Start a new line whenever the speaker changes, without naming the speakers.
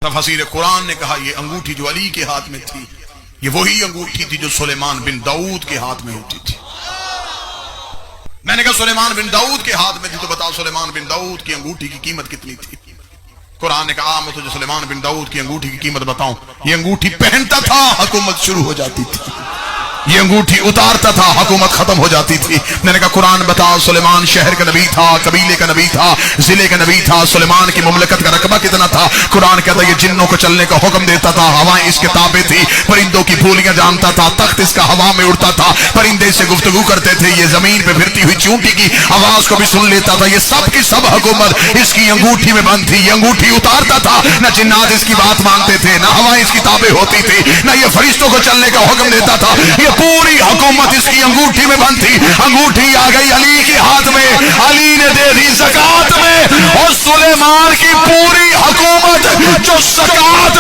تفسیر قرآن نے کہا یہ انگوٹھی جو علی کے ہاتھ میں تھی یہ وہی انگوٹھی تھی جو سلیمان بن داؤد کے ہاتھ میں ہوتی تھی۔ میں نے کہا سلیمان بن داؤد کے ہاتھ میں تھی تو بتاؤ سلیمان بن داؤد کی انگوٹھی کی قیمت کتنی تھی؟ قرآن نے کہا میں تجھے سلیمان بن داؤد کی انگوٹھی کی قیمت بتاؤں، یہ انگوٹھی پہنتا تھا حکومت شروع ہو جاتی تھی، یہ انگوٹھی اتارتا تھا حکومت ختم ہو جاتی تھی۔ میں نے کہا قرآن بتاؤ سلیمان شہر کا نبی تھا، قبیلے کا نبی تھا، ضلع کا نبی تھا، سلیمان کی مملکت کا رقبہ کتنا تھا؟ قرآن کہتا یہ جنوں کو چلنے کا حکم دیتا تھا، ہوائیں اس کے تابع تھی، پرندوں کی بولیاں جانتا تھا، تخت اس کا ہوا میں اڑتا تھا، پرندے سے گفتگو کرتے تھے، یہ زمین پہ پھرتی ہوئی چونٹی کی آواز کو بھی سن لیتا تھا، یہ سب کی سب حکومت اس کی انگوٹھی میں بند تھی۔ یہ انگوٹھی اتارتا تھا، نہ جنات اس کی بات مانتے تھے، نہ ہوائیں اس کی تابع ہوتی تھی، نہ یہ فرشتوں کو چلنے کا حکم دیتا تھا، یہ پوری حکومت اس کی انگوٹھی میں بند تھی۔ انگوٹھی آ گئی علی کے ہاتھ میں، علی نے دے دی زکات میں، اور سلیمان کی پوری حکومت جو زکات